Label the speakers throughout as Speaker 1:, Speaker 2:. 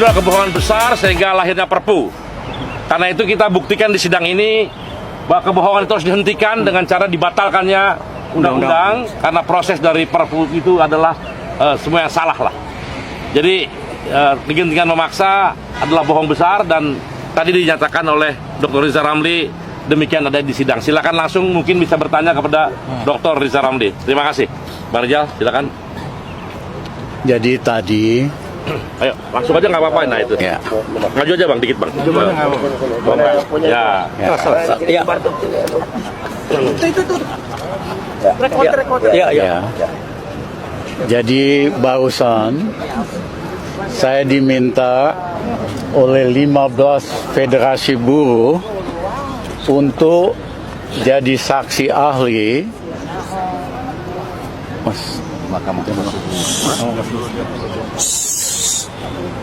Speaker 1: adalah kebohongan besar sehingga lahirnya Perpu. Karena itu kita buktikan di sidang ini bahwa kebohongan itu harus dihentikan dengan cara dibatalkannya undang-undang, karena proses dari Perpu itu adalah semua yang salah lah. Jadi kegentingan memaksa adalah bohong besar, dan tadi dinyatakan oleh Dr. Riza Ramli demikian ada di sidang. Silakan langsung mungkin bisa bertanya kepada Dr. Riza Ramli. Terima kasih. Bang Rizal, silakan.
Speaker 2: Jadi tadi,
Speaker 1: ayo langsung aja nggak apa-apa. Nah itu.
Speaker 2: ya,
Speaker 1: Maju aja bang, dikit bang. Ya.
Speaker 2: ya. Jadi barusan saya diminta oleh 15 federasi buruh untuk jadi saksi ahli Mahkamah.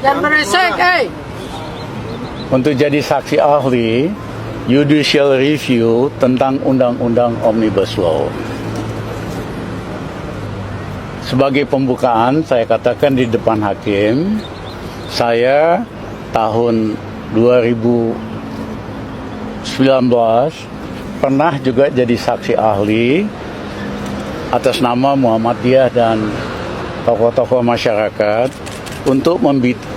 Speaker 3: Jangan berisik,
Speaker 2: Untuk jadi saksi ahli judicial review tentang undang-undang Omnibus Law. Sebagai pembukaan, saya katakan di depan hakim, saya tahun 2019 pernah juga jadi saksi ahli atas nama Muhammadiyah dan tokoh-tokoh masyarakat untuk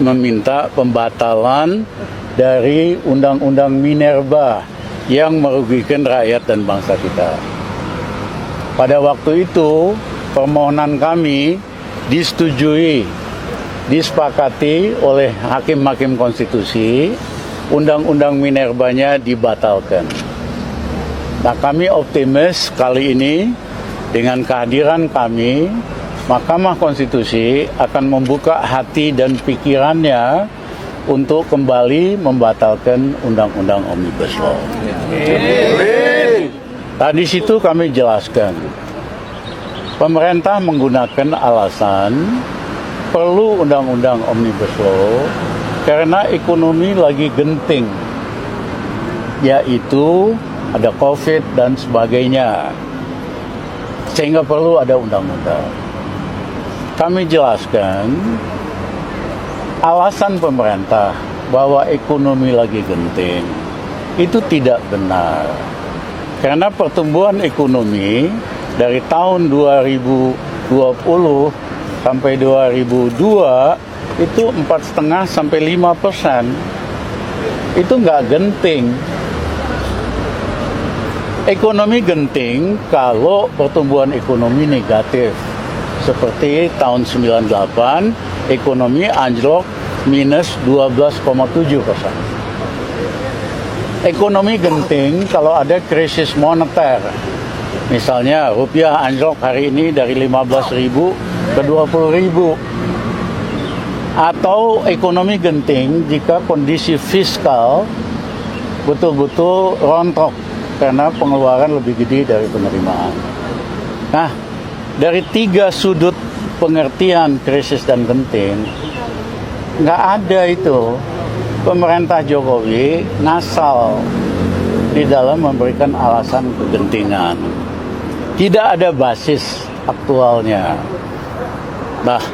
Speaker 2: meminta pembatalan dari Undang-Undang Minerba yang merugikan rakyat dan bangsa kita. Pada waktu itu, permohonan kami disetujui, disepakati oleh hakim-hakim konstitusi, Undang-Undang Minerbanya dibatalkan. Nah, kami optimis kali ini dengan kehadiran kami, Mahkamah Konstitusi akan membuka hati dan pikirannya untuk kembali membatalkan Undang-Undang Omnibus Law. Tadi situ kami jelaskan, pemerintah menggunakan alasan perlu Undang-Undang Omnibus Law karena ekonomi lagi genting, yaitu ada COVID dan sebagainya, sehingga perlu ada undang-undang. Kami jelaskan alasan pemerintah bahwa ekonomi lagi genting itu tidak benar, karena pertumbuhan ekonomi dari tahun 2020 sampai 2002 itu 4,5 sampai 5%. Itu nggak genting. Ekonomi genting kalau pertumbuhan ekonomi negatif. Seperti tahun 98, ekonomi anjlok minus 12,7%. Ekonomi genting kalau ada krisis moneter. Misalnya rupiah anjlok hari ini dari 15.000 ke 20.000. Atau ekonomi genting jika kondisi fiskal betul-betul rontok karena pengeluaran lebih gede dari penerimaan. Nah, dari 3 sudut pengertian krisis dan genting, nggak ada itu pemerintah Jokowi ngasal di dalam memberikan alasan kegentingan. Tidak ada basis aktualnya. Nah,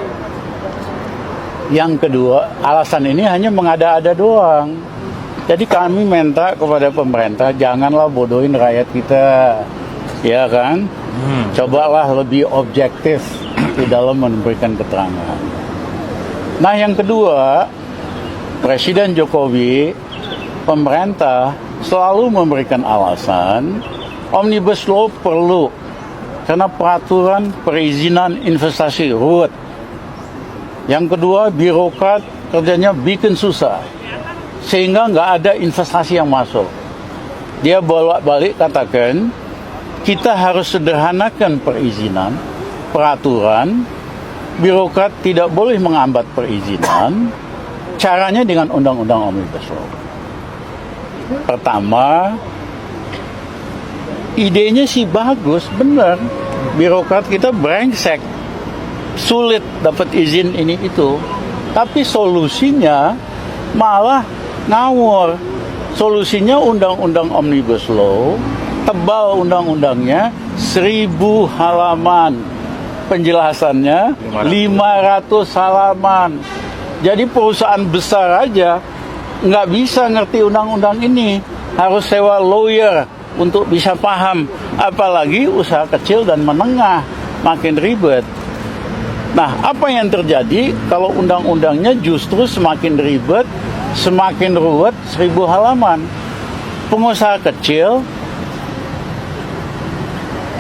Speaker 2: yang kedua, alasan ini hanya mengada-ada doang. Jadi kami minta kepada pemerintah, janganlah bodohin rakyat kita, ya kan? Cobalah lebih objektif di dalam memberikan keterangan. Nah, yang kedua, Presiden Jokowi, pemerintah selalu memberikan alasan Omnibus Law perlu karena peraturan perizinan investasi ruwet. Yang kedua, birokrat kerjanya bikin susah sehingga nggak ada investasi yang masuk. Dia bolak-balik katakan kita harus sederhanakan perizinan, peraturan, birokrat tidak boleh menghambat perizinan, caranya dengan Undang-Undang Omnibus Law. Pertama, idenya sih bagus, benar. Birokrat kita brengsek, sulit dapat izin ini itu. Tapi solusinya malah ngawur. Solusinya Undang-Undang Omnibus Law, tebal undang-undangnya 1000 halaman. Penjelasannya 500 halaman. Jadi perusahaan besar aja nggak bisa ngerti undang-undang ini, harus sewa lawyer untuk bisa paham. Apalagi usaha kecil dan menengah, makin ribet. Nah, apa yang terjadi kalau undang-undangnya justru semakin ribet, semakin ruwet, 1000 halaman. Pengusaha kecil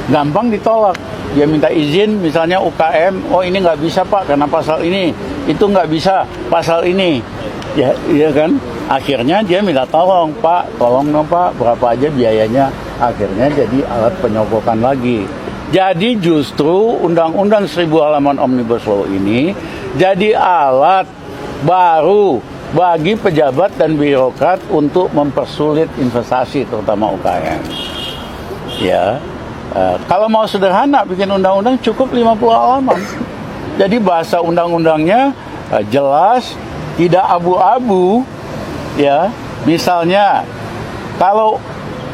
Speaker 2: gampang ditolak. Dia minta izin, misalnya UKM, oh ini nggak bisa Pak karena pasal ini, itu nggak bisa pasal ini. Ya, iya kan? Akhirnya dia minta tolong, Pak, tolong dong Pak, berapa aja biayanya. Akhirnya jadi alat penyogokan lagi. Jadi justru undang-undang 1000 halaman Omnibus Law ini jadi alat baru bagi pejabat dan birokrat untuk mempersulit investasi, terutama UKM. Ya, kalau mau sederhana bikin undang-undang cukup 50 halaman. Jadi bahasa undang-undangnya jelas, tidak abu-abu. Ya, misalnya kalau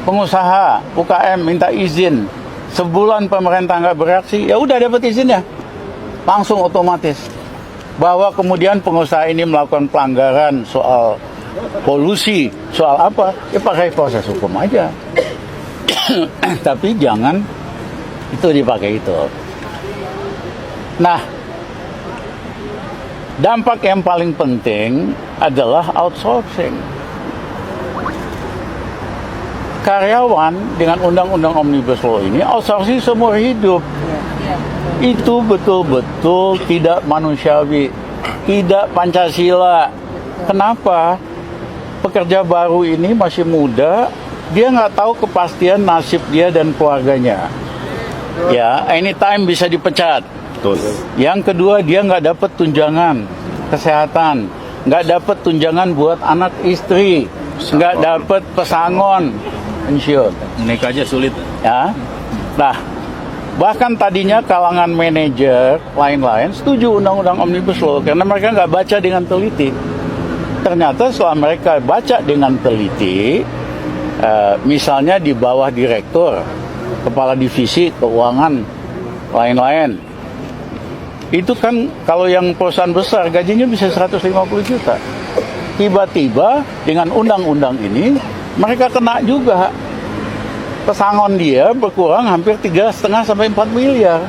Speaker 2: pengusaha UKM minta izin, sebulan pemerintah nggak bereaksi, ya udah dapat izinnya, langsung otomatis. Bahwa kemudian pengusaha ini melakukan pelanggaran soal polusi, soal apa, ya pakai proses hukum aja. Tapi jangan itu dipakai itu. Nah, dampak yang paling penting adalah outsourcing. Karyawan dengan undang-undang Omnibus Law ini outsourcing seumur hidup. Itu betul-betul tidak manusiawi, tidak Pancasila. Kenapa? Pekerja baru ini masih muda, dia nggak tahu kepastian nasib dia dan keluarganya. Ya, anytime bisa dipecat.
Speaker 1: Betul.
Speaker 2: Yang kedua, dia nggak dapat tunjangan kesehatan, nggak dapat tunjangan buat anak istri, nggak dapat pesangon, pensiun.
Speaker 4: Menikah aja sulit.
Speaker 2: Ya, nah, bahkan tadinya kalangan manajer lain-lain setuju undang-undang Omnibus Law karena mereka nggak baca dengan teliti. Ternyata setelah mereka baca dengan teliti, misalnya di bawah direktur, kepala divisi, keuangan, lain-lain, itu kan kalau yang perusahaan besar gajinya bisa 150 juta. Tiba-tiba dengan undang-undang ini mereka kena juga. Pesangon dia berkurang hampir 3,5 sampai 4 miliar.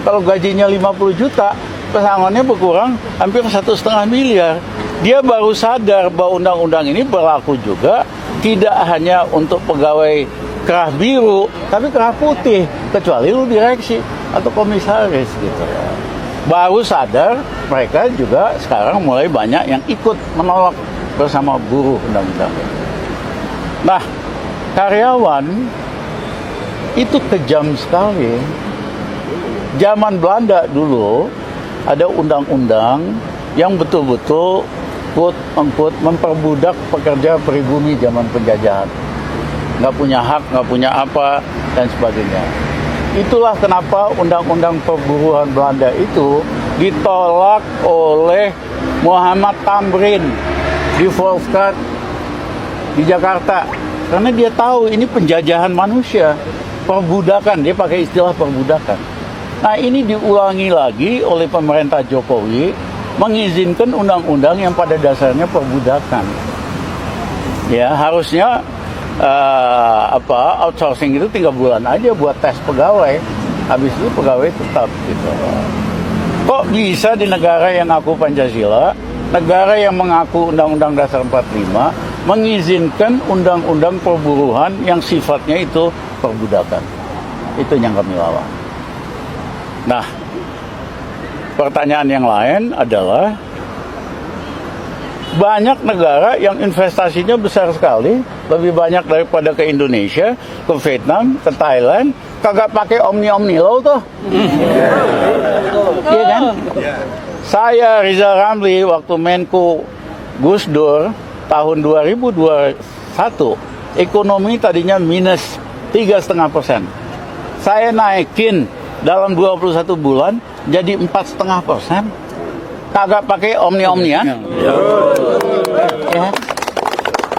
Speaker 2: Kalau gajinya 50 juta, pesangonnya berkurang hampir 1,5 miliar. Dia baru sadar bahwa undang-undang ini berlaku juga tidak hanya untuk pegawai kerah biru, tapi kerah putih, kecuali lu direksi atau komisaris gitu. Baru sadar mereka juga sekarang mulai banyak yang ikut menolak bersama buruh undang-undang. Nah, karyawan itu kejam sekali. Zaman Belanda dulu ada undang-undang yang betul-betul quote-unquote memperbudak pekerja pribumi zaman penjajahan. Nggak punya hak, nggak punya apa, dan sebagainya. Itulah kenapa undang-undang perburuan Belanda itu ditolak oleh Muhammad Tamrin di Volkskrant di Jakarta. Karena dia tahu ini penjajahan manusia, perbudakan, dia pakai istilah perbudakan. Nah, ini diulangi lagi oleh pemerintah Jokowi, mengizinkan undang-undang yang pada dasarnya perbudakan. Ya, harusnya outsourcing itu 3 bulan aja buat tes pegawai, habis itu pegawai tetap gitu. Kok bisa di negara yang ngaku Pancasila, negara yang mengaku Undang-Undang Dasar 45, mengizinkan undang-undang perburuhan yang sifatnya itu perbudakan? Itu yang kami lawan. Nah, pertanyaan yang lain adalah banyak negara yang investasinya besar sekali, lebih banyak daripada ke Indonesia, ke Vietnam, ke Thailand, kagak pakai Omni Law tuh. Iya kan? Saya Rizal Ramli waktu Menko Gus Dur tahun 2021, ekonomi tadinya minus 3,5%. Saya naikin dalam 21 bulan jadi 4,5%. Kagak pakai omni-omnian. Ya.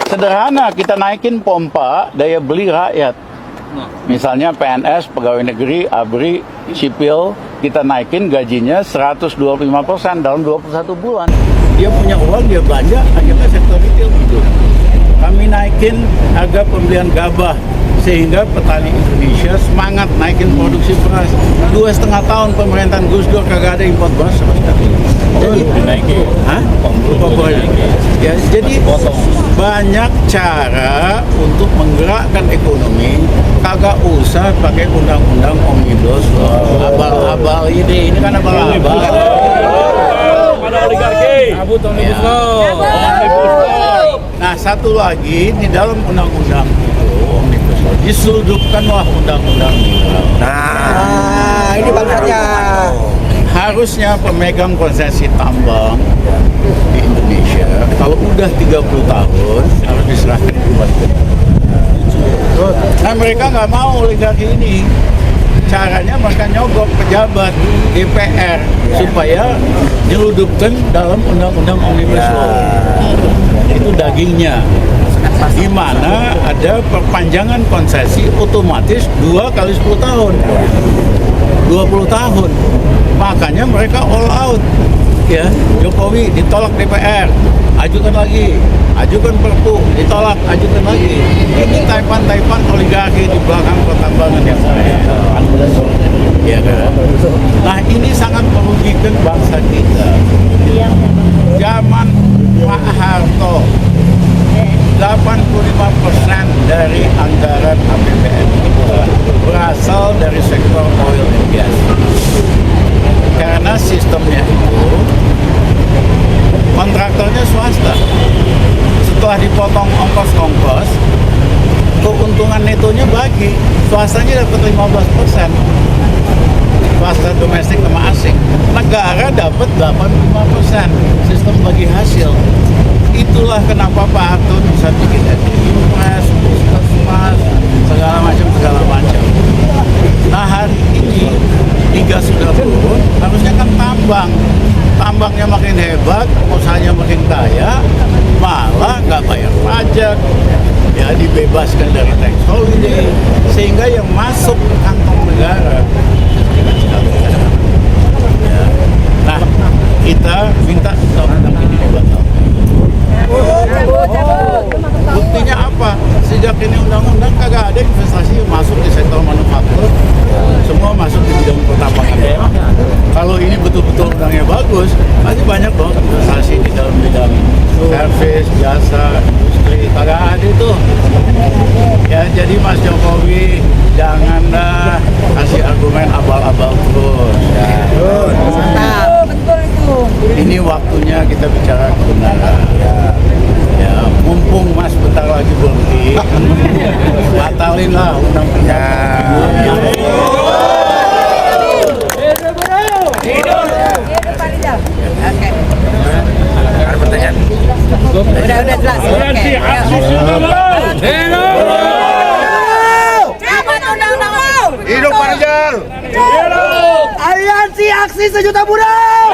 Speaker 2: Sederhana, kita naikin pompa daya beli rakyat. Misalnya PNS, pegawai negeri, ABRI, sipil, kita naikin gajinya 125% dalam 21 bulan. dia punya uang, dia belanja, akhirnya sektor retail hidup. Kami naikin harga pembelian gabah sehingga petani Indonesia semangat naikin produksi beras. 2,5 tahun pemerintahan Gus Dur kagak ada impor beras sama sekali. Jadi
Speaker 4: dinaikin.
Speaker 2: Hah? Ya, jadi banyak cara untuk menggerakkan ekonomi. Kagak usah pakai undang-undang omnibus law. Abal-abal ini kan abal-abal.
Speaker 1: Pada oligarki.
Speaker 4: Abu Omnibus Law.
Speaker 2: Nah, satu lagi di dalam undang-undang itu omnibus law diseludupkanlah undang-undang mineral.
Speaker 3: Nah, ini bangsanya.
Speaker 2: Harusnya pemegang konsesi tambang di Indonesia kalau udah 30 tahun harus diserahkan ke Badan. Nah, mereka nggak mau oligarki ini. Caranya mereka nyogok pejabat DPR supaya nyeludupkan dalam undang-undang omnibus law. Itu dagingnya. Di mana ada perpanjangan konsesi otomatis 2 kali 10 tahun. 20 tahun. Makanya mereka all out. Ya, Jokowi ditolak DPR, ajukan lagi, ajukan Perpu, ditolak, ajukan lagi. Ini taipan-taipan oligarki di belakang pertambangan yang saya. Ya kan? Nah, ini sangat merugikan bangsa kita. Zaman Pak Harto, 85% dari anggaran APBN kita berasal dari sektor oil and gas. Karena sistemnya itu kontraktornya swasta. Setelah dipotong ongkos-ongkos, keuntungan netonya bagi. Swastanya dapat 15%. Swasta domestik sama asing. Negara dapat 85%. Sistem bagi hasil. Itulah kenapa Pak Harto bisa bikin Impres, Puskesmas, segala macam. Nah, hari ini tiga sudah turun, harusnya kan tambangnya makin hebat, usahanya makin kaya, malah nggak bayar pajak, ya dibebaskan dari tax holiday, sehingga yang masuk ke kantong negara ya. Nah, kita minta undang-undang ini dibatalkan. Buktinya apa? Sejak ini undang-undang kagak ada investasi yang masuk di sektor manufaktur, semua masuk di bidang pertambangan. Kalau ini betul-betul undangnya bagus, pasti banyak dong investasi di dalam bidang servis, jasa, industri. Kagak ada itu. Ya, jadi Mas Jokowi janganlah kasih argumen abal-abal terus. Ya.
Speaker 3: Betul itu.
Speaker 2: Ini waktunya kita bicara kebenaran. Ya, mumpung Mas bentar lagi berhenti, batalinlah undang-undang.
Speaker 3: Udah jelas.
Speaker 1: Aliansi aksi sudah mau.
Speaker 3: Siapa undang-undang mau?
Speaker 4: Hidup Pak Rizal.
Speaker 3: Aliansi Aksi Sejuta Buruh.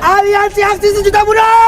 Speaker 3: Aliansi Aksi Sejuta Buruh.